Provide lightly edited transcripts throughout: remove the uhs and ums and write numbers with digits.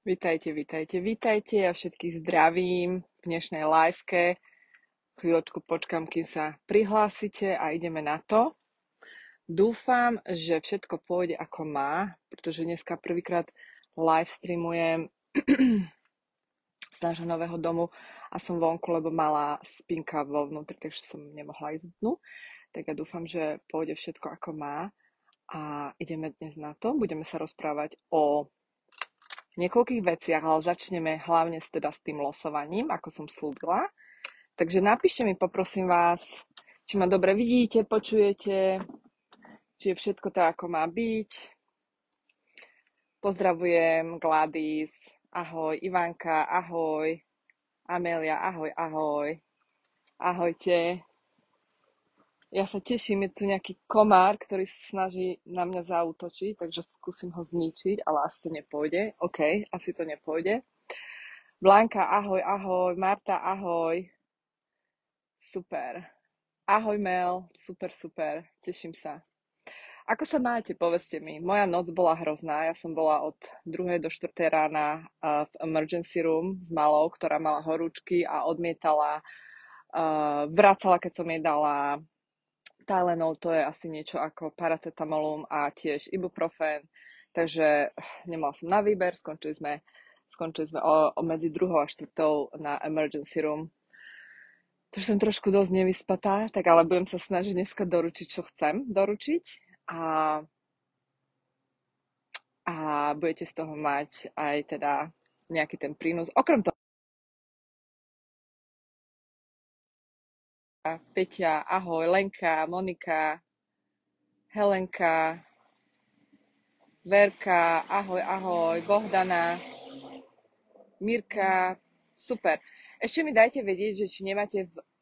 Vítajte. Ja všetkých zdravím v dnešnej liveke. Chvíľočku počkám, kým sa prihlásite a ideme na to. Dúfam, že všetko pôjde ako má, pretože dneska prvýkrát live streamujem z nášho nového domu a som vonku, lebo mala spinka vo vnútri, takže som nemohla ísť dnu. Tak ja dúfam, že pôjde všetko ako má a ideme dnes na to. Budeme sa rozprávať o niekoľkých veciach, ale začneme hlavne teda s tým losovaním, ako som slúbila. Takže napíšte mi, poprosím vás, či ma dobre vidíte, počujete, či je všetko tak, ako má byť. Pozdravujem Gladys, ahoj, Ivanka, ahoj, Amelia, ahoj. Ahojte. Ja sa teším, je tu nejaký komár, ktorý sa snaží na mňa zaútočiť, takže skúsim ho zničiť, ale asi to nepôjde. OK, asi to nepôjde. Blanka, ahoj. Marta, ahoj. Super. Ahoj Mel, super. Teším sa. Ako sa máte, povedzte mi. Moja noc bola hrozná. Ja som bola od 2. do 4. rána v emergency room s malou, ktorá mala horúčky a odmietala. Vracala, keď som jej dala Tylenol, to je asi niečo ako paracetamolum a tiež ibuprofen. Takže nemala som na výber, skončili sme medzi 2. a 4. na emergency room. Takže som trošku dosť nevyspatá, tak ale budem sa snažiť dneska doručiť, čo chcem doručiť a budete z toho mať aj teda nejaký ten prínos. Okrem toho, Peťa, ahoj, Lenka, Monika, Helenka, Verka, ahoj, Bohdana, Mirka, super. Ešte mi dajte vedieť, že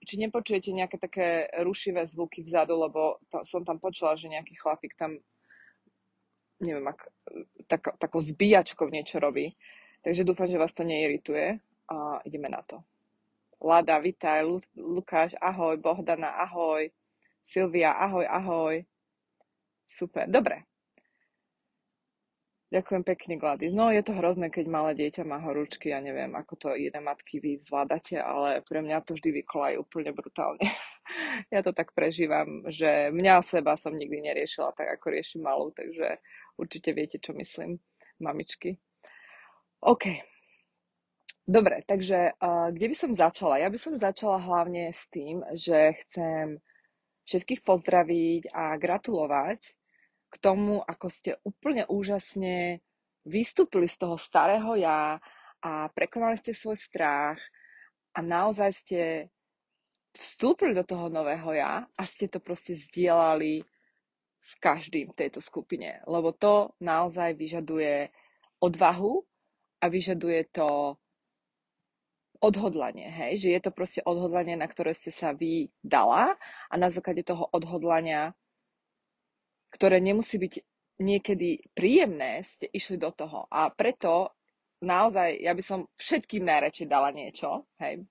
či nepočujete nejaké také rušivé zvuky vzadu, lebo som tam počula, že nejaký chlapík tam, neviem, takou zbíjačkou niečo robí. Takže dúfam, že vás to neirituje a ideme na to. Lada, vitaj, Lukáš, ahoj, Bohdana, ahoj, Silvia, ahoj. Super, dobre. Ďakujem pekne, Gladys. No, je to hrozné, keď malé dieťa má horúčky, ja neviem, ako to iné matky vy zvládate, ale pre mňa to vždy vykolajú úplne brutálne. Ja to tak prežívam, že mňa seba som nikdy neriešila tak, ako riešim malú, takže určite viete, čo myslím, mamičky. OK. Dobre, takže kde by som začala? Ja by som začala hlavne s tým, že chcem všetkých pozdraviť a gratulovať k tomu, ako ste úplne úžasne vystúpili z toho starého ja a prekonali ste svoj strach a naozaj ste vstúpili do toho nového ja a ste to proste zdieľali s každým v tejto skupine, lebo to naozaj vyžaduje odvahu a vyžaduje to odhodlanie, hej, že je to proste odhodlanie, na ktoré ste sa vy dala a na základe toho odhodlania, ktoré nemusí byť niekedy príjemné, ste išli do toho a preto naozaj ja by som všetkým najradšej dala niečo, hej,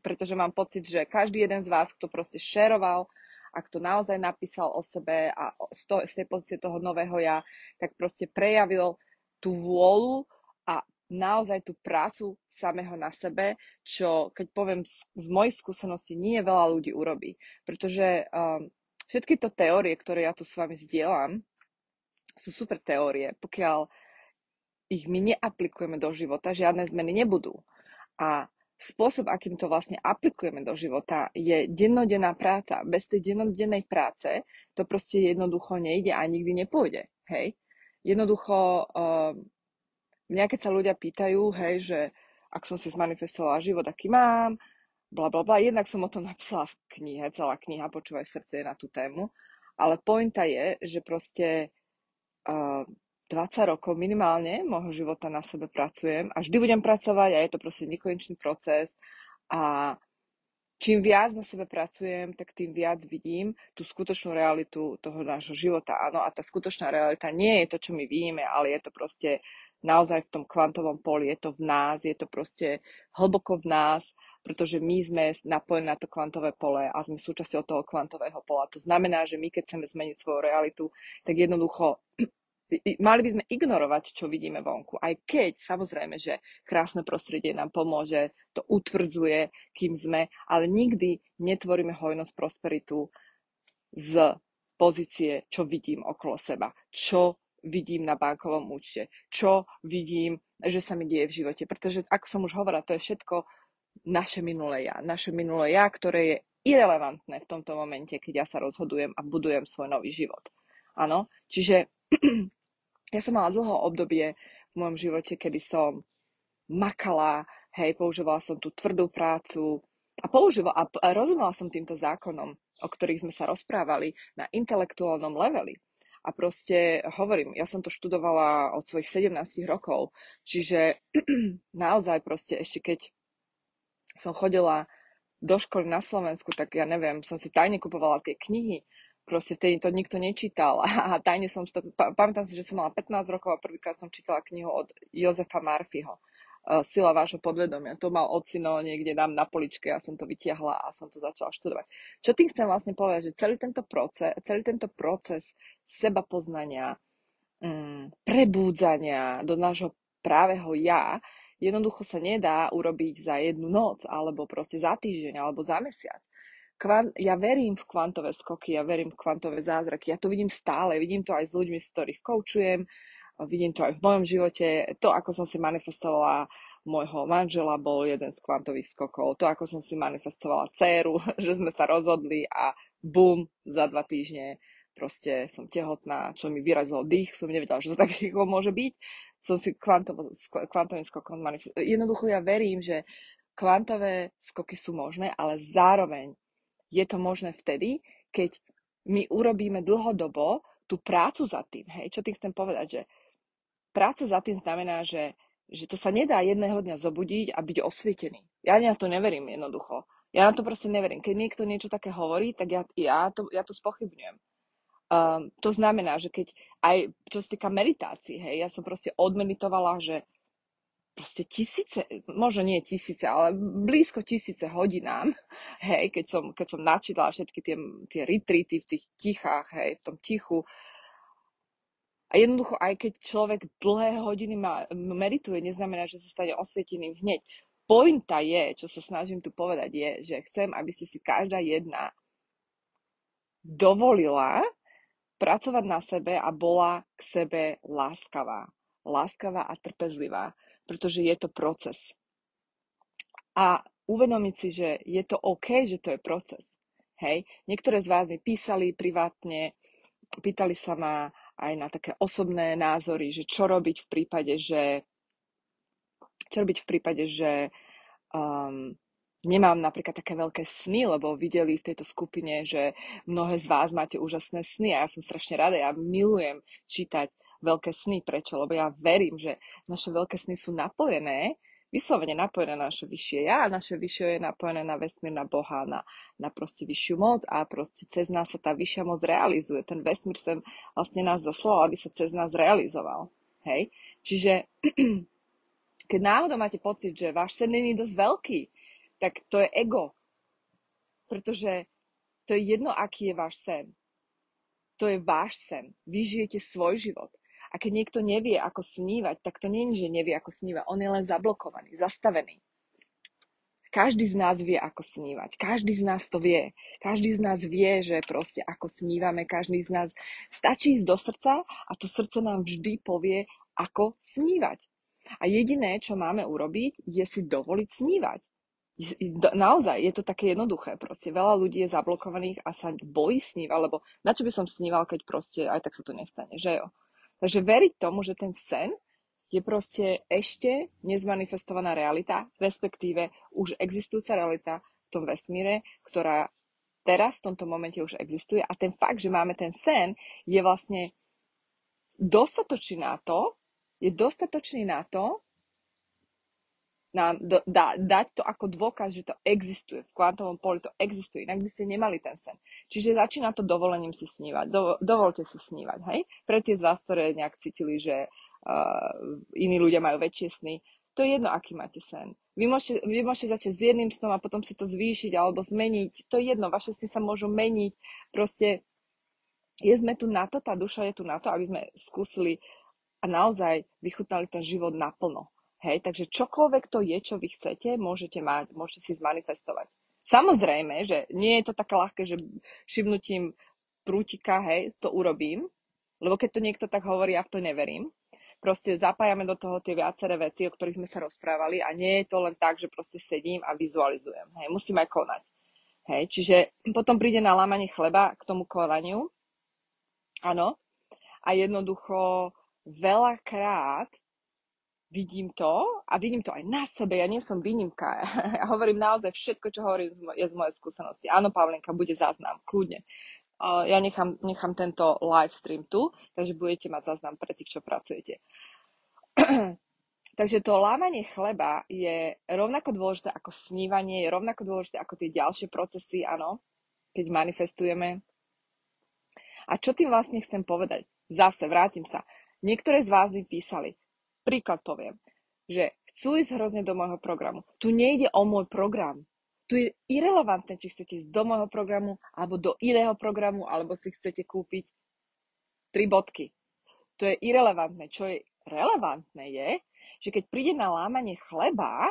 pretože mám pocit, že každý jeden z vás, kto proste šeroval a kto naozaj napísal o sebe a z tej pozície toho nového ja, tak proste prejavil tú vôľu a naozaj tú prácu samého na sebe, čo keď poviem z mojich skúseností, nie veľa ľudí urobí. Pretože všetky to teórie, ktoré ja tu s vami zdieľam, sú super teórie. Pokiaľ ich my neaplikujeme do života, žiadne zmeny nebudú. A spôsob, akým to vlastne aplikujeme do života, je dennodenná práca. Bez tej dennodennej práce to proste jednoducho nejde a nikdy nepôjde. Hej? Jednoducho mňa keď sa ľudia pýtajú, hej, že ak som si zmanifestovala život, aký mám, blablabla, jednak som o tom napísala v knihe, celá kniha Počúvaj srdce je na tú tému, ale pointa je, že proste 20 rokov minimálne môjho života na sebe pracujem a vždy budem pracovať a je to proste nekonečný proces a čím viac na sebe pracujem, tak tým viac vidím tú skutočnú realitu toho nášho života. Áno, a tá skutočná realita nie je to, čo my vidíme, ale je to proste naozaj v tom kvantovom poli, je to v nás, je to proste hlboko v nás, pretože my sme napojení na to kvantové pole a sme súčasťou toho kvantového pola. To znamená, že my keď chceme zmeniť svoju realitu, tak jednoducho Mali by sme ignorovať, čo vidíme vonku. Aj keď, samozrejme, že krásne prostredie nám pomôže, to utvrdzuje, kým sme, ale nikdy netvoríme hojnosť, prosperitu z pozície, čo vidím okolo seba, čo vidím na bankovom účte, čo vidím, že sa mi deje v živote. Pretože, ako som už hovorila, to je všetko naše minulé ja. Naše minulé ja, ktoré je irelevantné v tomto momente, keď ja sa rozhodujem a budujem svoj nový život. Áno, čiže ja som mala dlho obdobie v mojom živote, kedy som makala, hej, používala som tú tvrdú prácu a rozumela som týmto zákonom, o ktorých sme sa rozprávali na intelektuálnom leveli. A proste hovorím, ja som to študovala od svojich 17 rokov, čiže naozaj proste ešte keď som chodila do školy na Slovensku, tak ja neviem, som si tajne kupovala tie knihy, proste vtedy to nikto nečítal a tajne som si to, pamätám si, že som mala 15 rokov a prvýkrát som čítala knihu od Josefa Murphyho, Sila vášho podvedomia. To mal ocino niekde nám na poličke, ja som to vytiahla a som to začala študovať. Čo tým chcem vlastne povedať, že celý tento proces seba poznania, prebúdzania do nášho právého ja, jednoducho sa nedá urobiť za jednu noc, alebo proste za týždeň, alebo za mesiac. Ja verím v kvantové skoky, ja verím v kvantové zázraky, ja to vidím stále, vidím to aj s ľuďmi, z ktorých koučujem, vidím to aj v mojom živote, to, ako som si manifestovala môjho manžela, bol jeden z kvantových skokov, to, ako som si manifestovala dcéru, že sme sa rozhodli a bum, za 2 týždne proste som tehotná, čo mi vyrazilo dých, som nevedela, že to tak rýchlo môže byť, som si kvantovým skokom manifestovala. Jednoducho ja verím, že kvantové skoky sú možné, ale zároveň je to možné vtedy, keď my urobíme dlhodobo tú prácu za tým. Hej? Čo tým chcem povedať? Že práca za tým znamená, že to sa nedá jedného dňa zobudiť a byť osvietený. Ja na to neverím jednoducho. Ja na to proste neverím. Keď niekto niečo také hovorí, tak ja to spochybňujem. To znamená, že keď aj čo sa týka meditácií, hej, ja som proste odmeditovala, že proste tisíce, možno nie tisíce, ale blízko tisíce hodinám, hej, keď som načítala všetky tie retreaty v tých tichách, hej, v tom tichu. A jednoducho, aj keď človek dlhé hodiny medituje, neznamená, že sa stane osvieteným hneď. Pointa je, čo sa snažím tu povedať, je, že chcem, aby ste si každá jedna dovolila pracovať na sebe a bola k sebe láskavá a trpezlivá, pretože je to proces. A uvedomiť si, že je to OK, že to je proces. Hej? Niektoré z vás mi písali privátne, pýtali sa ma aj na také osobné názory, že čo robiť v prípade, že nemám napríklad také veľké sny, lebo videli v tejto skupine, že mnohé z vás máte úžasné sny a ja som strašne rada, ja milujem čítať veľké sny. Prečo? Lebo ja verím, že naše veľké sny sú napojené, vyslovene napojené na naše vyššie ja a naše vyššie je napojené na vesmír, na Boha, na proste vyššiu moc a proste cez nás sa tá vyššia moc realizuje. Ten vesmír sem vlastne nás zaslal, aby sa cez nás realizoval. Hej? Čiže keď náhodou máte pocit, že váš sen není dosť veľký, tak to je ego. Pretože to je jedno, aký je váš sen. To je váš sen. Vy žijete svoj život. A keď niekto nevie, ako snívať, tak to nie je, že nevie, ako snívať. On je len zablokovaný, zastavený. Každý z nás vie, ako snívať. Každý z nás to vie. Každý z nás vie, že proste ako snívame. Každý z nás stačí ísť do srdca a to srdce nám vždy povie, ako snívať. A jediné, čo máme urobiť, je si dovoliť snívať. Naozaj, je to také jednoduché. Proste veľa ľudí je zablokovaných a sa bojí snívať, lebo na čo by som sníval, keď proste aj tak sa to nestane, že jo? Takže veriť tomu, že ten sen je proste ešte nezmanifestovaná realita, respektíve už existujúca realita v tom vesmíre, ktorá teraz v tomto momente už existuje a ten fakt, že máme ten sen, je vlastne dostatočný na to, nám dať to ako dôkaz, že to existuje. V kvantovom poli to existuje, inak by ste nemali ten sen. Čiže začína to dovolením si snívať. Dovolte si snívať, hej? Pre tie z vás, ktoré nejak cítili, že iní ľudia majú väčšie sny, to je jedno, aký máte sen. Vy môžete začať s jedným snom a potom si to zvýšiť alebo zmeniť. To je jedno, vaše sny sa môžu meniť. Proste Sme tu na to, tá duša je tu na to, aby sme skúsili a naozaj vychutnali ten život naplno. Hej, takže čokoľvek to je, čo vy chcete, môžete mať, môžete si zmanifestovať. Samozrejme, že nie je to také ľahké, že šibnutím prútika, hej, to urobím, lebo keď to niekto tak hovorí, ja v to neverím. Proste zapájame do toho tie viaceré veci, o ktorých sme sa rozprávali a nie je to len tak, že proste sedím a vizualizujem. Hej, musím aj konať. Hej, čiže potom príde na lámanie chleba k tomu konaniu. Áno. A jednoducho veľakrát vidím to a vidím to aj na sebe, ja nie som výnimka. Ja hovorím naozaj všetko, čo hovorím, je z mojej skúsenosti. Áno, Pavlenka, bude záznam, kľudne. Ja nechám tento live stream tu, takže budete mať záznam pre tých, čo pracujete. Takže to lámanie chleba je rovnako dôležité ako snívanie, je rovnako dôležité ako tie ďalšie procesy, áno, keď manifestujeme. A čo tým vlastne chcem povedať? Zase, vrátim sa. Niektoré z vás mi písali, príklad poviem, že chcú ísť hrozne do môjho programu. Tu nejde o môj program. Tu je irelevantné, či chcete ísť do môjho programu, alebo do iného programu, alebo si chcete kúpiť 3 bodky. To je irelevantné. Čo je relevantné je, že keď príde na lámanie chleba,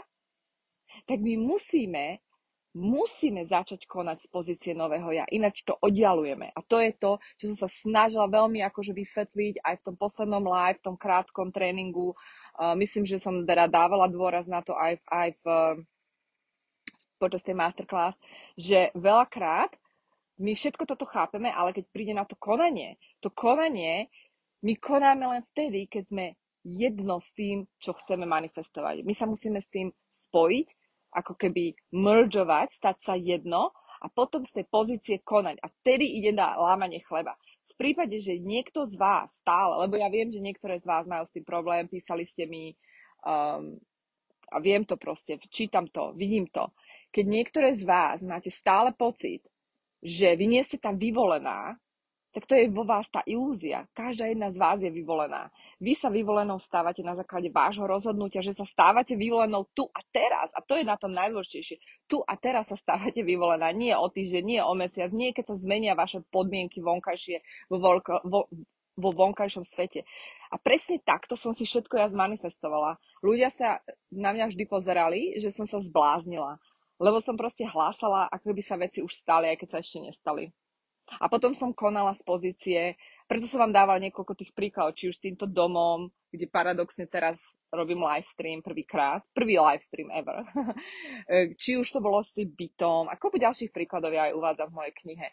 tak my musíme začať konať z pozície nového ja, ináč to oddialujeme. A to je to, čo som sa snažila veľmi akože vysvetliť aj v tom poslednom live, v tom krátkom tréningu. Myslím, že som teda dávala dôraz na to aj počas tej masterclass, že veľakrát my všetko toto chápeme, ale keď príde na to konanie my konáme len vtedy, keď sme jedno s tým, čo chceme manifestovať. My sa musíme s tým spojiť, ako keby mergeovať, stať sa jedno a potom z tej pozície konať. A vtedy ide na lámanie chleba. V prípade, že niekto z vás stále, lebo ja viem, že niektoré z vás majú s tým problém, písali ste mi a viem to proste, čítam to, vidím to. Keď niektoré z vás máte stále pocit, že vy nie ste tam vyvolená, tak to je vo vás tá ilúzia. Každá jedna z vás je vyvolená. Vy sa vyvolenou stávate na základe vášho rozhodnutia, že sa stávate vyvolenou tu a teraz. A to je na tom najdôležitejšie. Tu a teraz sa stávate vyvolená. Nie o týždeň, nie o mesiac, nie keď sa zmenia vaše podmienky vonkajšie vo vonkajšom svete. A presne takto som si všetko ja zmanifestovala. Ľudia sa na mňa vždy pozerali, že som sa zbláznila. Lebo som proste hlásala, ako by sa veci už stali, aj keď sa ešte nestali. A potom som konala z pozície, preto som vám dávala niekoľko tých príkladov, či už s týmto domom, kde paradoxne teraz robím livestream prvý livestream ever. Či už to bolo s tým bytom a kopu ďalších príkladov ja aj uvádzam v mojej knihe.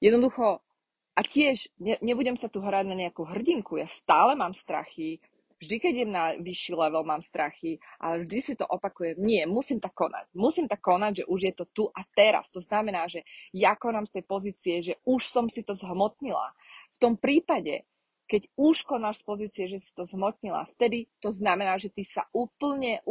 Jednoducho, a tiež nebudem sa tu hrať na nejakú hrdinku, ja stále mám strachy, vždy, keď idem na vyšší level, mám strachy, ale vždy si to opakujem. Nie, musím tak konať. Musím tak konať, že už je to tu a teraz. To znamená, že ja konám z tej pozície, že už som si to zhmotnila. V tom prípade, keď už konáš z pozície, že si to zhmotnila, vtedy to znamená, že ty sa úplne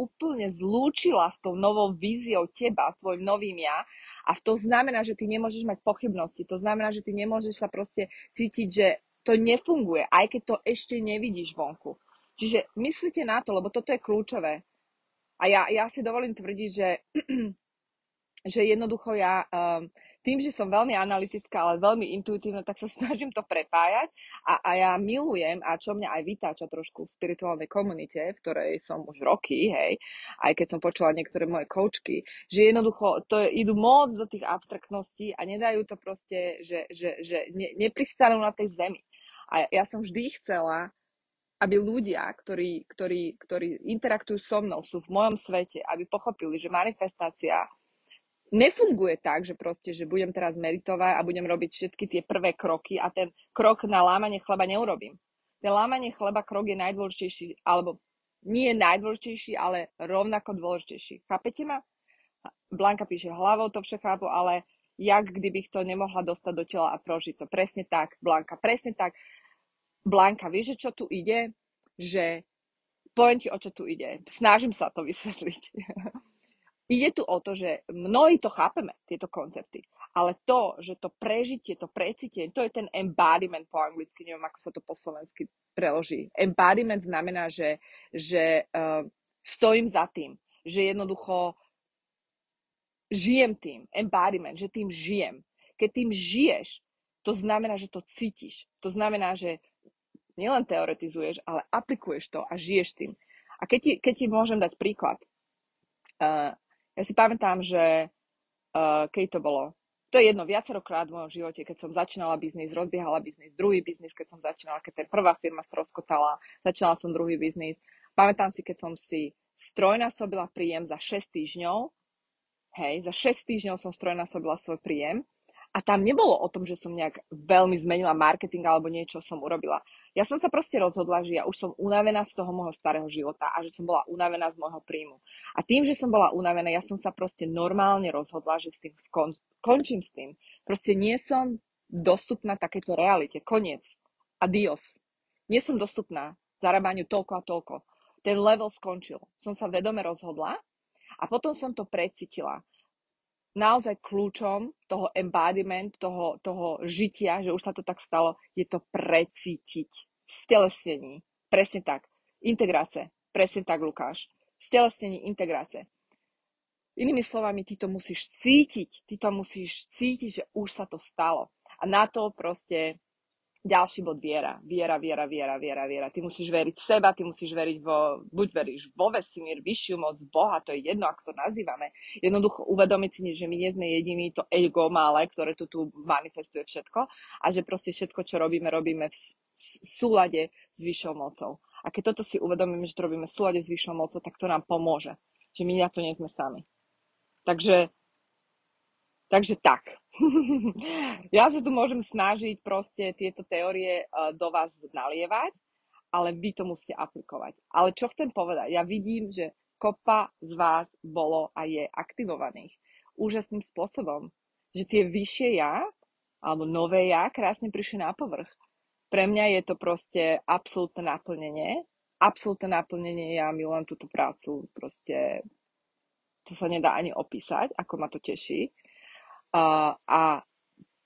zlúčila s tou novou víziou teba, tvojim novým ja. A to znamená, že ty nemôžeš mať pochybnosti. To znamená, že ty nemôžeš sa proste cítiť, že to nefunguje, aj keď to ešte nevidíš vonku. Čiže myslíte na to, lebo toto je kľúčové. A ja si dovolím tvrdiť, že jednoducho ja tým, že som veľmi analytická, ale veľmi intuitívna, tak sa snažím to prepájať a ja milujem, a čo mňa aj vytáča trošku v spirituálnej komunite, v ktorej som už roky, hej, aj keď som počula niektoré moje koučky, že jednoducho idú moc do tých abstraktností a nedajú to proste, že nepristanú na tej zemi. A ja som vždy chcela, aby ľudia, ktorí interaktujú so mnou, sú v mojom svete, aby pochopili, že manifestácia nefunguje tak, že proste, že budem teraz meditovať a budem robiť všetky tie prvé kroky a ten krok na lámanie chleba neurobím. Ten lámanie chleba krok je najdôležitejší, alebo nie je najdôležitejší, ale rovnako dôležitejší. Chápete ma? Blanka píše, hlavou to vše chápu, ale jak kdybych to nemohla dostať do tela a prožiť to. Presne tak, Blanka, presne tak. Blanka, vieš, že čo tu ide? Že poviem ti, o čo tu ide. Snažím sa to vysvetliť. Ide tu o to, že mnohí to chápeme, tieto koncepty, ale to, že to prežitie, to precítenie, to je ten embodiment po anglicky, neviem, ako sa to po slovensky preloží. Embodiment znamená, že stojím za tým, že jednoducho žijem tým, embodiment, že tým žijem. Keď tým žiješ, To znamená, že to cítiš. To znamená, že nielen teoretizuješ, ale aplikuješ to a žiješ tým. A keď ti môžem dať príklad, ja si pamätám, že keď to bolo, to je jedno, viacerokrát v mojom živote, keď som začínala biznis, rozbiehala biznis, druhý biznis, keď som začínala, keď tá prvá firma stroskotala, začínala som druhý biznis. Pamätám si, keď som si strojnásobila príjem za 6 týždňov, za 6 týždňov som strojnásobila svoj príjem. A tam nebolo o tom, že som nejak veľmi zmenila marketing alebo niečo som urobila. Ja som sa proste rozhodla, že ja už som unavená z toho môjho starého života a že som bola unavená z môjho príjmu. A tým, že som bola unavená, ja som sa proste normálne rozhodla, že s tým končím s tým. Proste nie som dostupná takéto realite. Koniec. Adios. Nie som dostupná zarábaniu toľko a toľko. Ten level skončil. Som sa vedome rozhodla a potom som to precítila. Naozaj kľúčom toho embodiment, toho žitia, že už sa to tak stalo, je to precítiť. Stelesnení. Presne tak. Integrácie. Presne tak, Lukáš. Stelesnení, integrácie. Inými slovami, ty to musíš cítiť. Ty to musíš cítiť, že už sa to stalo. A na to proste ďalší bod viera. Viera. Ty musíš veriť v seba, ty musíš veriť buď veríš vo vesmír, vyššiu moc, Boha, to je jedno, ako to nazývame. Jednoducho uvedomiť si, že my nie sme jediní, to ego malé, ktoré tu manifestuje všetko a že proste všetko, čo robíme v súlade s vyššou mocou. A keď toto si uvedomíme, že to robíme v súlade s vyššou mocou, tak to nám pomôže. Že my na to nie sme sami. Takže tak. Ja sa tu môžem snažiť proste tieto teórie do vás nalievať, ale vy to musíte aplikovať. Ale čo chcem povedať? Ja vidím, že kopa z vás bolo a je aktivovaných úžasným spôsobom. Že tie vyššie ja, alebo nové ja, krásne prišli na povrch. Pre mňa je to proste absolútne naplnenie. Absolútne naplnenie, ja milujem túto prácu. Proste to sa nedá ani opísať, ako ma to teší. A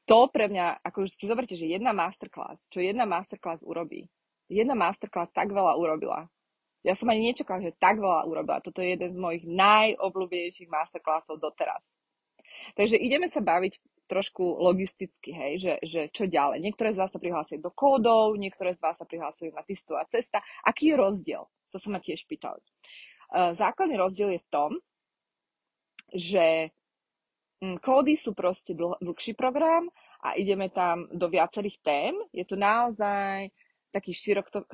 to pre mňa, ako si zoberte, že jedna masterclass urobí. Jedna masterclass tak veľa urobila. Ja som ani nečakala, že tak veľa urobila. Toto je jeden z mojich najobľúbenejších masterclassov doteraz. Takže ideme sa baviť trošku logisticky, že čo ďalej. Niektoré z vás sa prihlásili do kódov, niektoré z vás sa prihlásili na Testová cesta. Aký je rozdiel? To sa ma tiež pýtali. Základný rozdiel je v tom, že kódy sú proste dlhší program a ideme tam do viacerých tém. Je to naozaj taký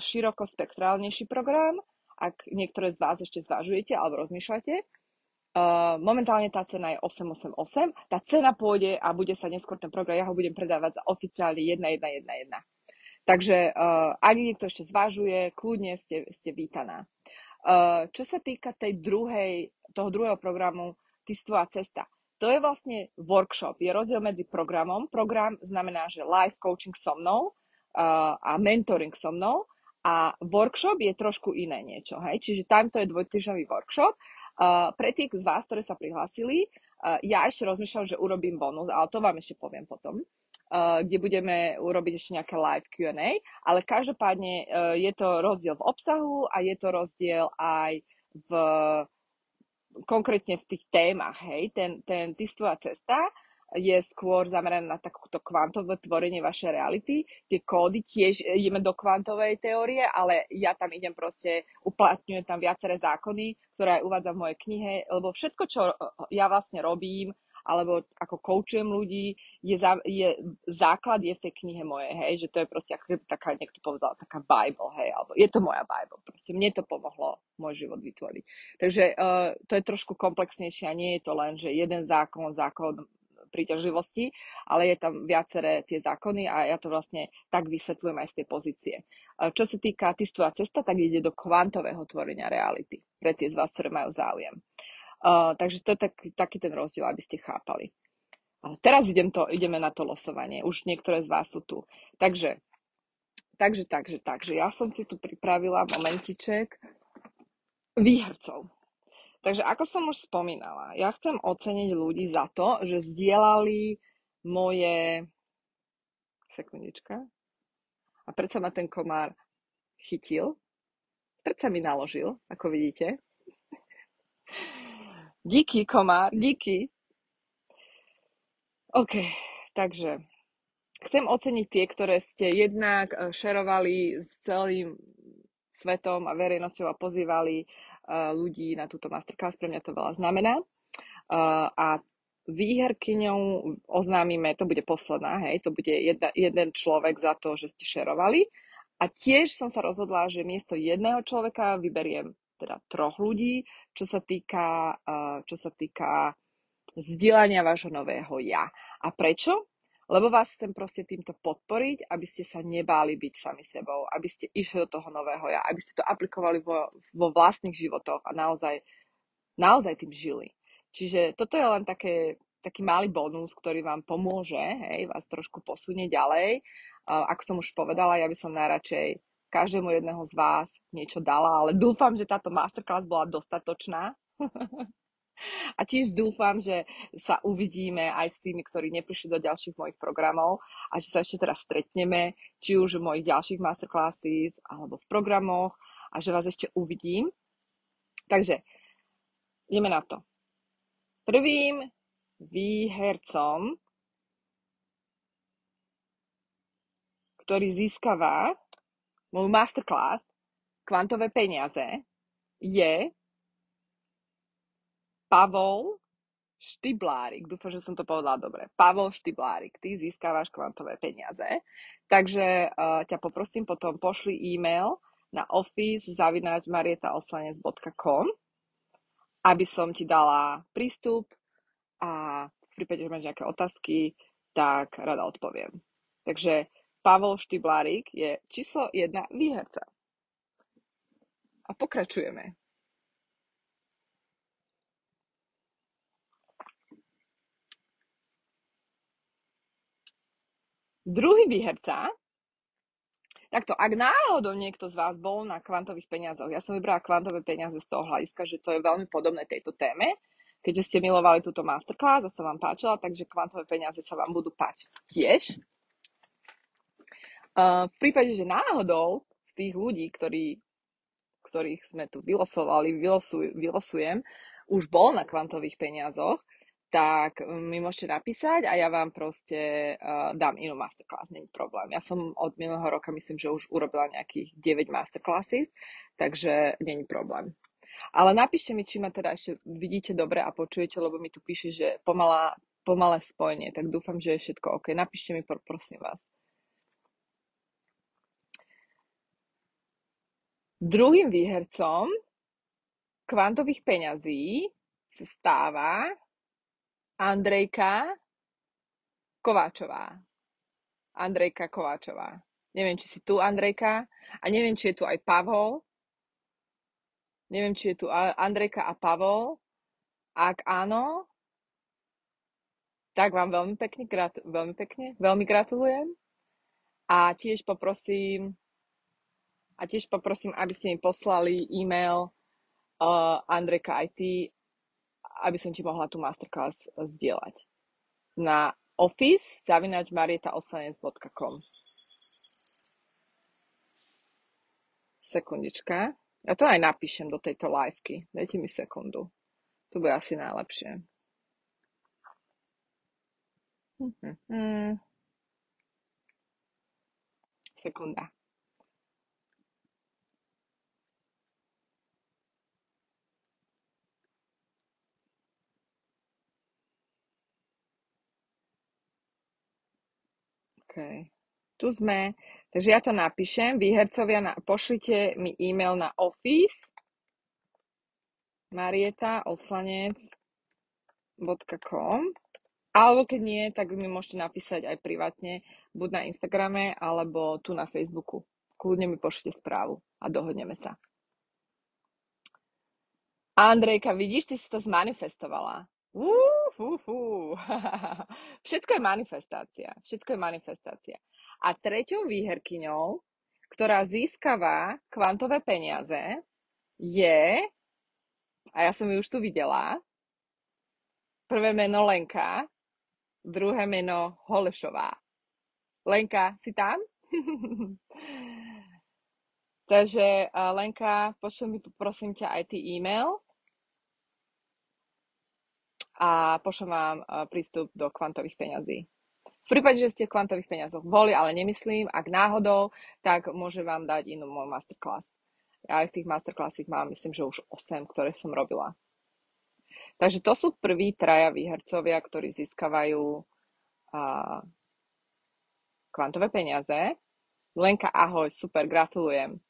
širokospektrálnejší program, ak niektoré z vás ešte zvažujete alebo rozmýšľate. Momentálne tá cena je 888. Tá cena pôjde a bude sa neskôr ten program, ja ho budem predávať za oficiálne 1111. Takže ak niekto ešte zvažuje, kľudne ste vítaná. Čo sa týka toho druhého programu Testová cesta, to je vlastne workshop. Je rozdiel medzi programom. Program znamená, že live coaching so mnou a mentoring so mnou a workshop je trošku iné niečo. Čiže tam to je dvojtýždňový workshop. Pre tých z vás, ktoré sa prihlásili, ja ešte rozmýšľam, že urobím bonus, ale to vám ešte poviem potom, kde budeme urobiť ešte nejaké live Q&A, ale každopádne je to rozdiel v obsahu a je to rozdiel aj konkrétne v tých témach, ten Testová cesta je skôr zameraná na takúto kvantové tvorenie vašej reality. Tie kódy tiež ideme do kvantovej teórie, ale ja tam idem proste, uplatňujem tam viaceré zákony, ktoré aj uvádzam v mojej knihe, lebo všetko, čo ja vlastne robím, alebo ako coachujem ľudí, základ je v tej knihe mojej, že to je proste ako taká, niekto povedal, taká Bible, alebo je to moja Bible, proste mne to pomohlo môj život vytvoriť. Takže to je trošku komplexnejšie a nie je to len, že jeden zákon príťažlivosti, ale je tam viaceré tie zákony a ja to vlastne tak vysvetľujem aj z tej pozície. Čo sa týka Testová cesta, tak ide do kvantového tvorenia reality pre tie z vás, ktoré majú záujem. Takže to je taký ten rozdiel, aby ste chápali. Teraz ideme na to losovanie. Už niektoré z vás sú tu. Takže ja som si tu pripravila momentiček výhercov. Takže ako som už spomínala, ja chcem oceniť ľudí za to, že zdieľali moje... Sekundička. A predsa ma ten komár chytil. Predsa mi naložil, ako vidíte. Díky, komár, díky. OK, takže Chcem oceniť tie, ktoré ste jednak šerovali s celým svetom a verejnosťou a pozývali ľudí na túto masterclass. Pre mňa to veľa znamená. A výherkyňou oznámime, to bude posledná, hej, to bude jeden človek za to, že ste šerovali. A tiež som sa rozhodla, že miesto jedného človeka vyberiem teda 3 ľudí, čo sa týka zdieľania vášho nového ja. A prečo? Lebo vás chcem proste týmto podporiť, aby ste sa nebáli byť sami sebou, aby ste išli do toho nového ja, aby ste to aplikovali vo vlastných životoch a naozaj tým žili. Čiže toto je len taký malý bonus, ktorý vám pomôže, hej, vás trošku posunie ďalej. Ako som už povedala, ja by som najradšej každému jedného z vás niečo dala, ale dúfam, že táto masterclass bola dostatočná. A tiež dúfam, že sa uvidíme aj s tými, ktorí neprišli do ďalších mojich programov a že sa ešte teraz stretneme, či už v mojich ďalších masterclasses alebo v programoch a že vás ešte uvidím. Takže ideme na to. Prvým výhercom, ktorý získava moju masterclass Kvantové peniaze, je Pavol Štiblárik. Dúfam, že som to povedala dobre. Pavol Štiblárik, ty získavaš kvantové peniaze. Takže ťa poprosím, potom pošli e-mail na office@marietaoslanec.com, aby som ti dala prístup a v prípade, že máš nejaké otázky, tak rada odpoviem. Takže Pavol Štiblárik je číslo 1 výherca. A pokračujeme. Druhý výherca, takto, ak náhodou niekto z vás bol na kvantových peniazoch, ja som vybrala kvantové peniaze z toho hľadiska, že to je veľmi podobné tejto téme, keďže ste milovali túto masterclass a sa vám páčila, takže kvantové peniaze sa vám budú páčiť tiež. V prípade, že náhodou z tých ľudí, ktorých sme tu vylosujem, už bol na kvantových peniazoch, tak mi môžete napísať a ja vám proste dám inú masterclass, nie je problém. Ja som od minulého roka myslím, že už urobila nejakých 9 masterclasses, takže nie je problém. Ale napíšte mi, či ma teda ešte vidíte dobre a počujete, lebo mi tu píše, že pomalé spojenie, tak dúfam, že je všetko OK. Napíšte mi, prosím vás. Druhým výhercom kvantových peňazí sa stáva Andrejka Kováčová. Andrejka Kováčová. Neviem, či si tu, Andrejka. A neviem, či je tu aj Pavol. Neviem, či je tu Andrejka a Pavol. Ak áno, tak vám veľmi gratulujem. A tiež poprosím, aby ste mi poslali e-mail Andrejka aj ty, aby som ti mohla tú masterclass zdieľať. Na office@marietaoslanec.com. Sekundička. Ja to aj napíšem do tejto liveky. Dajte mi sekundu. To bude asi najlepšie. Sekunda. OK. Tu sme. Takže ja to napíšem. Výhercovia, pošlite mi e-mail na office marietaoslanec.com, alebo keď nie, tak mi môžete napísať aj privátne, buď na Instagrame, alebo tu na Facebooku. Kľudne mi pošlite správu a dohodneme sa. Andrejka, vidíš, ty si to zmanifestovala. Všetko je manifestácia. A treťou výherkyňou, ktorá získava kvantové peniaze, je, a ja som ju už tu videla, prvé meno Lenka, druhé meno Holešová. Lenka, si tam? Takže Lenka, pošli mi prosím ťa aj ty e-mail a pošlem vám prístup do kvantových peňazí. V prípade, že ste v kvantových peniazoch boli, ale nemyslím, ak náhodou, tak môže vám dať inú môj masterclass. Ja aj v tých masterclassích mám, myslím, že už 8, ktoré som robila. Takže to sú prví traja výhercovia, ktorí získavajú kvantové peniaze. Lenka, ahoj, super, gratulujem.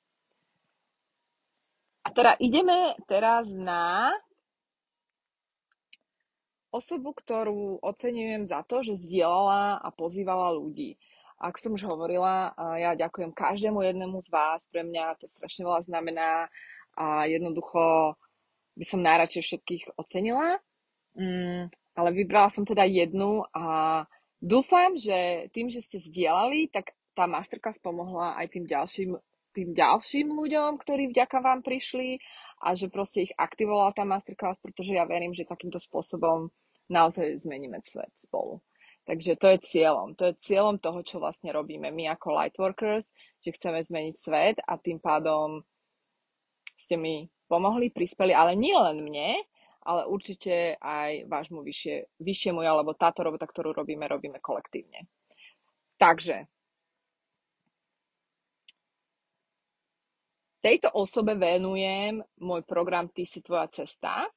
A teda ideme teraz na osobu, ktorú oceňujem za to, že zdieľala a pozývala ľudí. Ako som už hovorila, ja ďakujem každému jednému z vás, pre mňa to strašne veľa znamená a jednoducho by som najradšej všetkých ocenila. Ale vybrala som teda jednu a dúfam, že tým, že ste zdieľali, tak tá masterclass pomohla aj tým ďalším ľuďom, ktorí vďaka vám prišli a že proste ich aktivovala tá masterclass, pretože ja verím, že takýmto spôsobom naozaj zmeníme svet spolu. Takže to je cieľom toho, čo vlastne robíme my ako Lightworkers, že chceme zmeniť svet a tým pádom ste mi pomohli, prispeli, ale nie len mne, ale určite aj vášmu vyššiemu ja, lebo táto robota, ktorú robíme kolektívne. Takže tejto osobe venujem môj program Ty si tvoja cesta.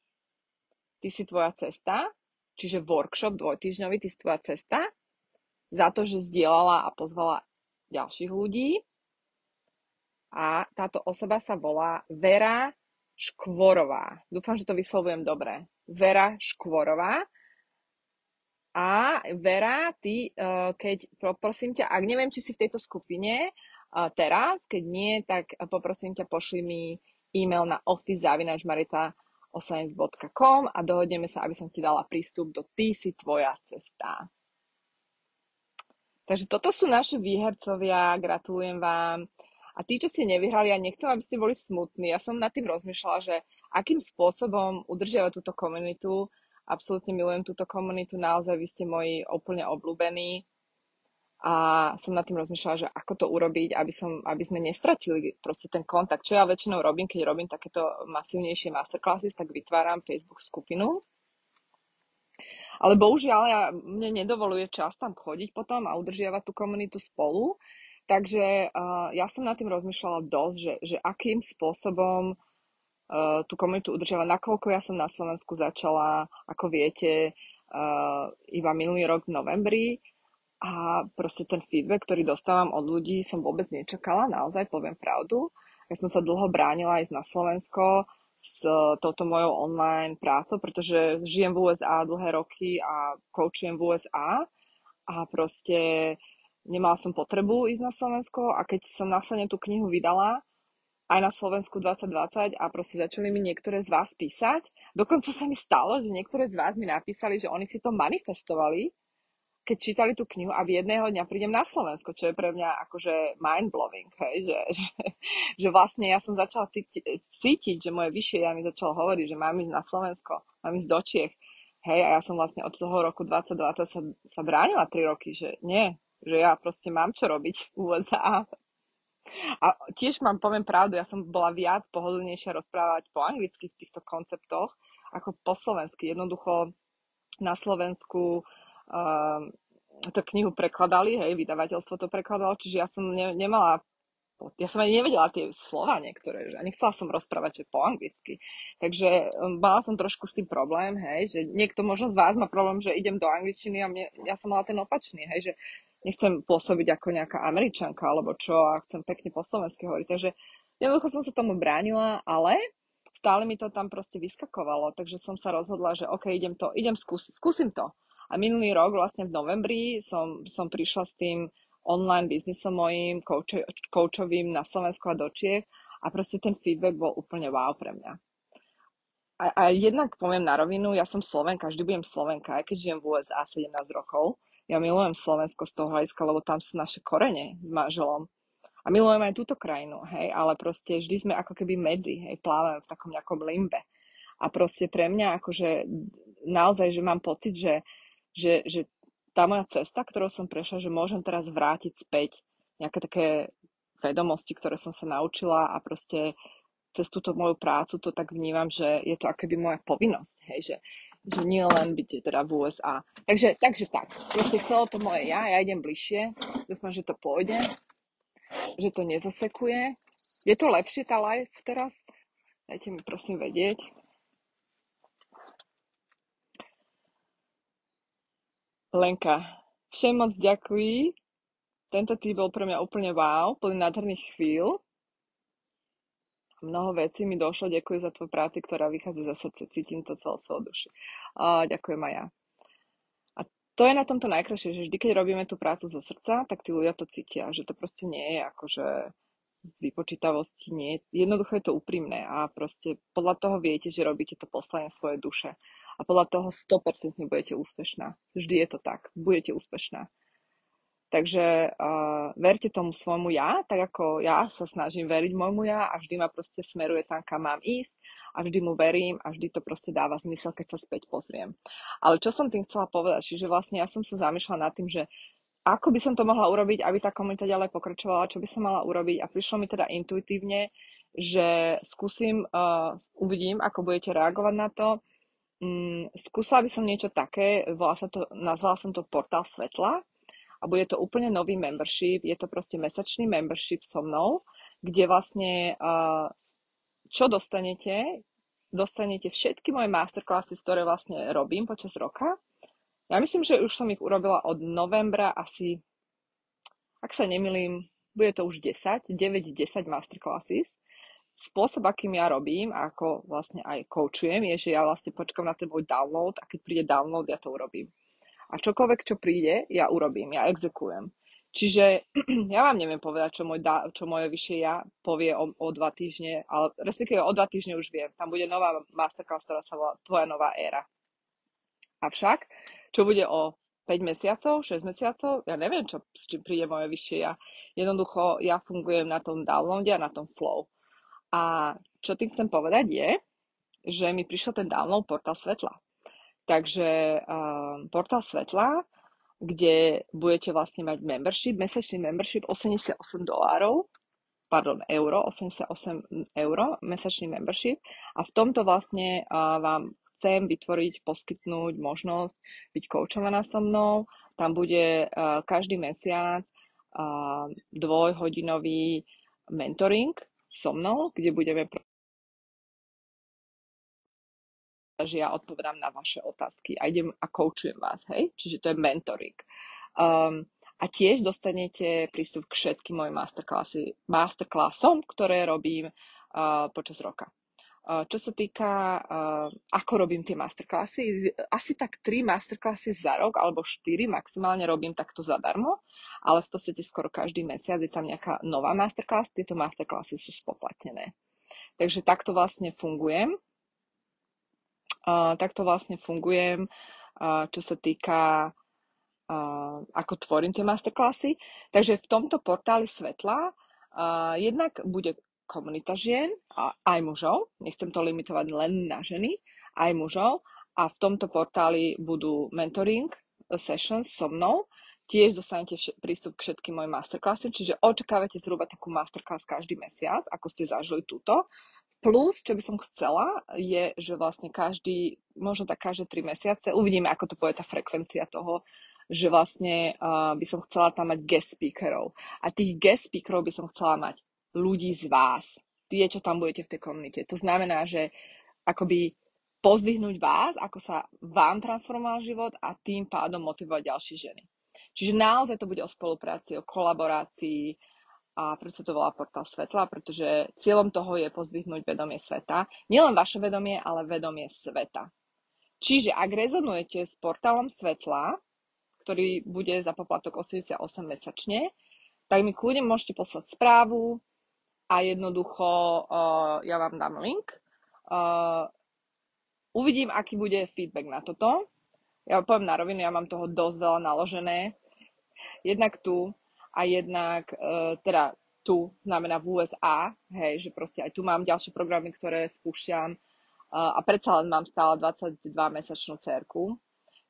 Ty si tvoja cesta, čiže workshop dvojtýždňový Ty si tvoja cesta, za to, že zdieľala a pozvala ďalších ľudí. A táto osoba sa volá Vera Škvorová. Dúfam, že to vyslovujem dobre. Vera Škvorová. A Vera, ty, keď poprosím ťa, ak neviem, či si v tejto skupine teraz, keď nie, tak poprosím ťa, pošli mi e-mail na office@maritaosanec.com a dohodneme sa, aby som ti dala prístup do Ty si tvoja cesta. Takže toto sú naši výhercovia, gratulujem vám. A tí, čo ste nevyhrali, ja nechcem, aby ste boli smutní. Ja som nad tým rozmýšľala, že akým spôsobom udržiavať túto komunitu. Absolútne milujem túto komunitu, naozaj vy ste moji úplne obľúbení. A som nad tým rozmýšľala, že ako to urobiť, aby sme nestratili proste ten kontakt. Čo ja väčšinou robím, keď robím takéto masívnejšie masterclassy, tak vytváram Facebook skupinu. Ale bohužiaľ, mne nedovoluje čas tam chodiť potom a udržiavať tú komunitu spolu. Takže ja som nad tým rozmýšľala dosť, že akým spôsobom tú komunitu udržiavať, nakoľko ja som na Slovensku začala, ako viete, iba minulý rok v novembri a proste ten feedback, ktorý dostávam od ľudí, som vôbec nečakala, naozaj poviem pravdu. Ja som sa dlho bránila ísť na Slovensko s touto mojou online prácou, pretože žijem v USA dlhé roky a coachujem v USA a proste nemala som potrebu ísť na Slovensko a keď som následne tú knihu vydala aj na Slovensku 2020 a proste začali mi niektoré z vás písať, dokonca sa mi stalo, že niektoré z vás mi napísali, že oni si to manifestovali, keď čítali tú knihu a v jedného dňa prídem na Slovensko, čo je pre mňa akože mind-blowing, hej, že vlastne ja som začala cítiť, že moje vyššie ja mi začalo hovoriť, že mám ísť na Slovensko, mám ísť do Čiech, hej, a ja som vlastne od toho roku 2020 sa bránila 3 roky, že nie, že ja proste mám čo robiť v USA. A tiež poviem pravdu, ja som bola viac pohodlnejšia rozprávať po anglicky v týchto konceptoch, ako po slovensky. Jednoducho na Slovensku tú knihu prekladali, hej, vydavateľstvo to prekladalo, čiže ja som nemala, ja som ani nevedela tie slova niektoré, že nechcela som rozprávať, že po anglicky. Takže mala som trošku s tým problém, hej, že niekto možno z vás má problém, že idem do angličtiny a ja som mala ten opačný, hej, že nechcem pôsobiť ako nejaká Američanka alebo čo a chcem pekne po slovensky hovoriť. Takže jednoducho som sa tomu bránila, ale stále mi to tam proste vyskakovalo, takže som sa rozhodla, že OK, idem skúsim to. A minulý rok, vlastne v novembri, som prišla s tým online biznisom mojím, coachovým na Slovensku a do Čiech a proste ten feedback bol úplne wow pre mňa. A jednak poviem na rovinu, ja som Slovenka, vždy budem Slovenka, aj keď žijem v USA 17 rokov. Ja milujem Slovensko z toho hľadiska, lebo tam sú naše korene s manželom. A milujem aj túto krajinu, hej, ale proste vždy sme ako keby medzi, hej, plávame v takom nejakom limbe. A proste pre mňa akože naozaj, že mám pocit, že tá moja cesta, ktorou som prešla, že môžem teraz vrátiť späť nejaké také vedomosti, ktoré som sa naučila a proste cez túto moju prácu to tak vnímam, že je to akoby moja povinnosť, hej, že nie len byť teda v USA. Takže tak. Proste chcelo to moje ja idem bližšie. Dúfam, že to pôjde, že to nezasekuje. Je to lepšie tá live teraz? Dajte mi prosím vedieť. Lenka, všem moc ďakujem. Tento tým bol pre mňa úplne wow, plný nádherných chvíľ. Mnoho vecí mi došlo, ďakujem za tvoju práci, ktorá vychádza za srdce, cítim to celou svojou duši. Ďakujem aj ja. A to je na tomto najkrajšie, že vždy, keď robíme tú prácu zo srdca, tak tí ľudia to cítia, že to proste nie je akože z vypočítavosti, nie. Jednoducho je to úprimné a proste podľa toho viete, že robíte to poslanie svojej duše. A podľa toho 100% budete úspešná. Vždy je to tak, budete úspešná. Takže verte tomu svojmu ja, tak ako ja sa snažím veriť môjmu ja a vždy ma proste smeruje tam, kam mám ísť a vždy mu verím a vždy to proste dáva zmysel, keď sa späť pozriem. Ale čo som tým chcela povedať, že vlastne ja som sa zamýšľala nad tým, že ako by som to mohla urobiť, aby tá komunita ďalej pokračovala, čo by som mala urobiť a prišlo mi teda intuitívne, že skúsim, uvidím, ako budete reagovať na to. Skúsila by som niečo také, nazvala som to portál svetla, a bude to úplne nový membership, je to proste mesačný membership so mnou, kde vlastne čo dostanete? Dostanete všetky moje masterclassy, ktoré vlastne robím počas roka. Ja myslím, že už som ich urobila od novembra asi, ak sa nemýlim, bude to už 9-10 masterclasses. Spôsob, akým ja robím, ako vlastne aj coachujem, je, že ja vlastne počkám na ten môj download a keď príde download, ja to urobím. A čokoľvek, čo príde, ja urobím, ja exekujem. Čiže ja vám neviem povedať, čo moje vyššie ja povie o 2 týždne, ale respektíve o 2 týždne už viem. Tam bude nová masterclass, ktorá sa volá Tvoja nová éra. Avšak, čo bude o 5 mesiacov, 6 mesiacov, ja neviem, s čím príde moje vyššie ja. Jednoducho, ja fungujem na tom downloade a na tom flow. A čo tým chcem povedať je, že mi prišiel ten download portál svetla. Takže portál svetla, kde budete vlastne mať membership, mesačný membership $88, mesačný membership a v tomto vlastne vám chcem poskytnúť možnosť byť koučovaná so mnou. Tam bude každý mesiac 2-hodinový mentoring so mnou, kde budeme že ja odpovedám na vaše otázky a idem a koučujem vás, hej? Čiže to je mentoring. A tiež dostanete prístup k všetkým mojim masterclassom, ktoré robím počas roka. Čo sa týka, ako robím tie masterclassy, asi tak 3 masterclassy za rok, alebo 4 maximálne robím takto zadarmo, ale v podstate skoro každý mesiac je tam nejaká nová masterclass, tieto masterclassy sú spoplatnené. Takže takto vlastne fungujem. Čo sa týka, ako tvorím tie masterclassy. Takže v tomto portáli svetla jednak bude komunita žien, aj mužov, nechcem to limitovať len na ženy, aj mužov, a v tomto portáli budú mentoring sessions so mnou, tiež dostanete prístup k všetkým mojim masterclassom, čiže očakávate zhruba takú masterclass každý mesiac, ako ste zažili túto. Plus, čo by som chcela, je, že vlastne možno tak každé 3 mesiace, uvidíme, ako to bude tá frekvencia toho, že vlastne by som chcela tam mať guest speakerov. A tých guest speakerov by som chcela mať ľudí z vás. Tie, čo tam budete v tej komunite. To znamená, že akoby pozdvihnúť vás, ako sa vám transformoval život a tým pádom motivovať ďalšie ženy. Čiže naozaj to bude o spolupráci, o kolaborácii, a preto sa to volá portál svetla, pretože cieľom toho je pozdvihnúť vedomie sveta. Nielen vaše vedomie, ale vedomie sveta. Čiže ak rezonujete s portálom svetla, ktorý bude za poplatok 88 mesačne, tak mi kľudne môžete poslať správu a jednoducho ja vám dám link. Uvidím, aký bude feedback na toto. Ja poviem na rovinu, ja mám toho dosť veľa naložené. Jednak tu a jednak teda tu znamená v USA, hej, že proste aj tu mám ďalšie programy, ktoré spúšťam a predsa len mám stále 22-mesačnú dcérku.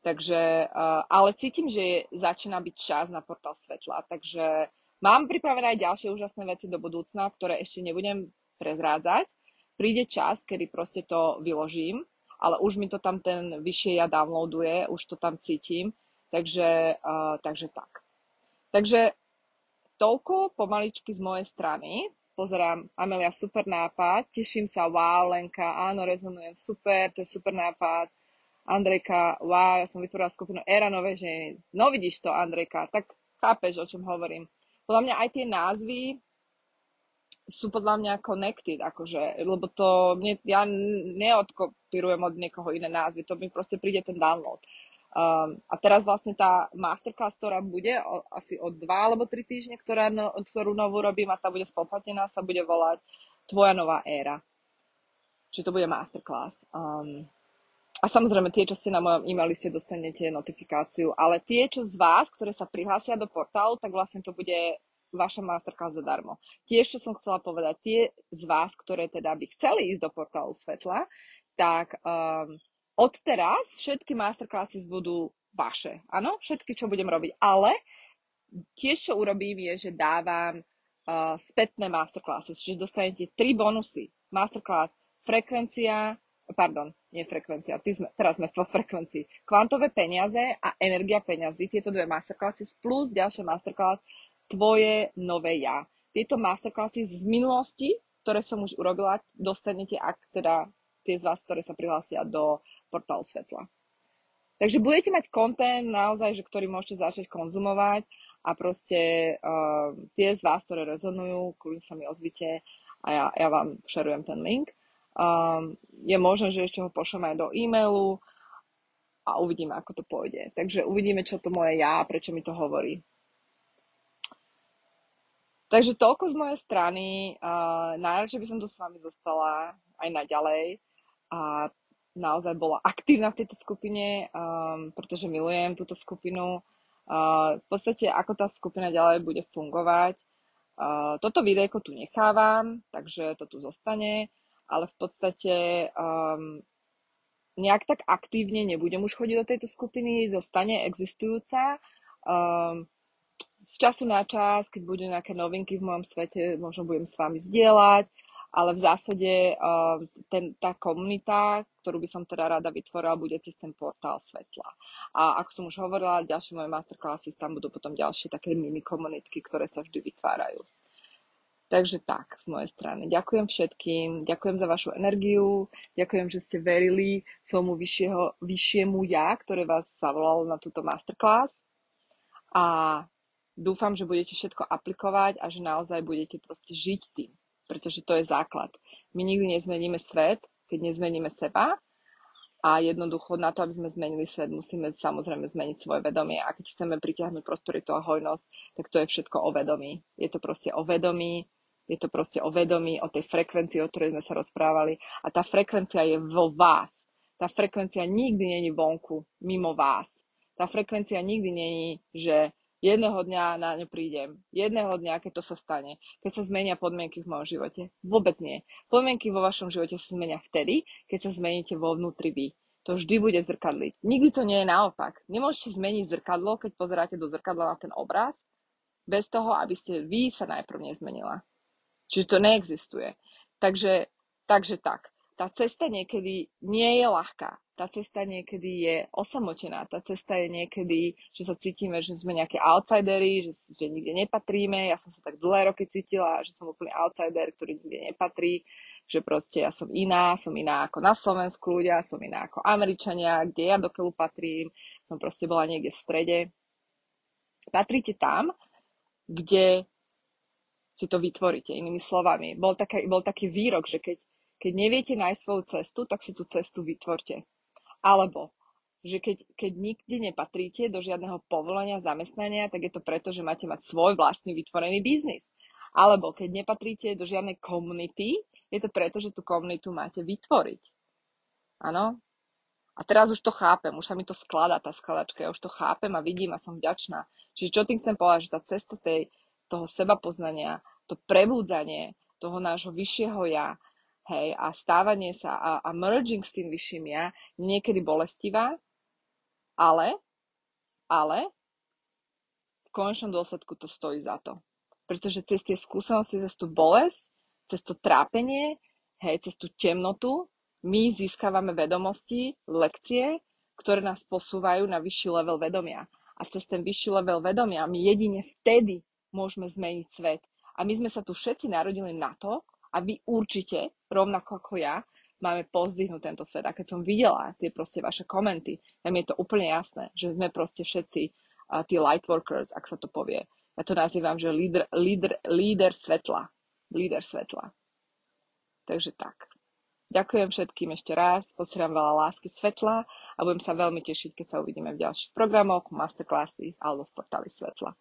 Takže, ale cítim, že začína byť čas na portál svetla, takže mám pripravené aj ďalšie úžasné veci do budúcna, ktoré ešte nebudem prezrádzať. Príde čas, kedy proste to vyložím ale už mi to tam ten vyššie ja downloaduje, už to tam cítim, takže tak. Takže toľko pomaličky z mojej strany. Pozerám, Amelia, super nápad, teším sa, wow, Lenka, áno, rezonujem, super, to je super nápad. Andrejka, wow, ja som vytvorila skupinu Éra nové ženy. No vidíš to, Andrejka, tak chápeš, o čom hovorím. Podľa mňa aj tie názvy sú podľa mňa connected, akože, lebo to, ja neodkopírujem od niekoho iné názvy, to mi proste príde ten download. A teraz vlastne tá masterclass, ktorá bude asi o 2 alebo 3 týždne, ktorú novú robím a tá bude spoplatnená, sa bude volať Tvoja nová éra. Čiže to bude masterclass. A samozrejme tie, čo ste na mojom e-mail liste, dostanete notifikáciu, ale tie, čo z vás, ktoré sa prihlásia do portálu, tak vlastne to bude vaša masterclass zadarmo. Tiež, čo som chcela povedať, tie z vás, ktoré teda by chceli ísť do portálu Svetla, tak od teraz všetky masterclassy budú vaše. Áno, všetky, čo budem robiť. Ale tiež, čo urobím, je, že dávam spätné masterclassy. Čiže dostanete 3 bonusy. Masterclass teraz sme vo frekvencii. Kvantové peniaze a energia peňazí. Tieto 2 masterclassy plus ďalšia masterclass Tvoje nové ja. Tieto masterclassy z minulosti, ktoré som už urobila, dostanete, ak teda tie z vás, ktoré sa prihlásia do portálu Svetla. Takže budete mať content naozaj, že ktorý môžete začať konzumovať a proste tie z vás, ktoré rezonujú, kľudne sa mi ozvite a ja vám šerujem ten link. Je možné, že ešte ho pošlem aj do e-mailu a uvidíme, ako to pôjde. Takže uvidíme, čo to moje ja a prečo mi to hovorí. Takže toľko z mojej strany. Najradšej by som tu s vami zostala aj naďalej a naozaj bola aktívna v tejto skupine, pretože milujem túto skupinu. V podstate, ako tá skupina ďalej bude fungovať. Toto videjko tu nechávam, takže to tu zostane, ale v podstate nejak tak aktívne nebudem už chodiť do tejto skupiny, zostane existujúca. Z času na čas, keď budú nejaké novinky v mojom svete, možno budem s vami zdieľať, ale v zásade tá komunita, ktorú by som teda rada vytvorila, bude cez ten portál Svetla. A ako som už hovorila, ďalšie moje masterclassy, tam budú potom ďalšie také mini komunitky, ktoré sa vždy vytvárajú. Takže tak, z mojej strany. Ďakujem všetkým, ďakujem za vašu energiu, ďakujem, že ste verili svojmu vyššiemu ja, ktoré vás zavolalo na túto masterclass. A dúfam, že budete všetko aplikovať a že naozaj budete proste žiť tým, pretože to je základ. My nikdy nezmeníme svet, keď nezmeníme seba a jednoducho na to, aby sme zmenili svet, musíme samozrejme zmeniť svoje vedomie a keď chceme pritiahnuť prosperitu a hojnosť, tak to je všetko o vedomí. Je to proste o vedomí, o tej frekvencii, o ktorej sme sa rozprávali a tá frekvencia je vo vás. Tá frekvencia nikdy není vonku, mimo vás. Tá frekvencia nikdy není, že jedného dňa na ňu prídem. Jedného dňa, keď to sa stane. Keď sa zmenia podmienky v mojom živote. Vôbec nie. Podmienky vo vašom živote sa zmenia vtedy, keď sa zmeníte vo vnútri vy. To vždy bude zrkadliť. Nikdy to nie je naopak. Nemôžete zmeniť zrkadlo, keď pozeráte do zrkadla na ten obraz, bez toho, aby ste vy sa najprv nezmenila. Čiže to neexistuje. Takže tak. Tá cesta niekedy nie je ľahká. Tá cesta niekedy je osamotená. Tá cesta je niekedy, že sa cítime, že sme nejaké outsideri, že nikde nepatríme. Ja som sa tak dlhé roky cítila, že som úplný outsider, ktorý nikde nepatrí. Že proste ja som iná ako na Slovensku ľudia, som iná ako Američania, kde ja do keľu patrím. Som proste bola niekde v strede. Patríte tam, kde si to vytvoríte, inými slovami. Bol taký výrok, že keď neviete nájsť svoju cestu, tak si tú cestu vytvorte. Alebo, že keď nikde nepatríte do žiadneho povolenia, zamestnania, tak je to preto, že máte mať svoj vlastný vytvorený biznis. Alebo keď nepatríte do žiadnej komunity, je to preto, že tú komunitu máte vytvoriť. Áno? A teraz už to chápem, už sa mi to skladá, tá skladačka, ja už to chápem a vidím a som vďačná. Čiže čo tým chcem povedať, že tá cesta toho sebapoznania, to prebúdzanie toho nášho vyššieho ja, hej, a stávanie sa a merging s tým vyšším ja, niekedy bolestivá, ale v konečnom dôsledku to stojí za to. Pretože cez tie skúsenosti, cez tú bolesť, cez to trápenie, hej, cez tú temnotu, My získavame vedomosti, lekcie, ktoré nás posúvajú na vyšší level vedomia. A cez ten vyšší level vedomia my jedine vtedy môžeme zmeniť svet. A my sme sa tu všetci narodili na to, a vy určite, rovnako ako ja, máme pozdvihnúť tento svet. A keď som videla tie proste vaše komenty, tam je to úplne jasné, že sme proste všetci tí light workers, ak sa to povie. Ja to nazývam, že líder svetla. Líder svetla. Takže tak. Ďakujem všetkým ešte raz, posielam veľa lásky, svetla a budem sa veľmi tešiť, keď sa uvidíme v ďalších programoch, masterclassy alebo v portáli svetla.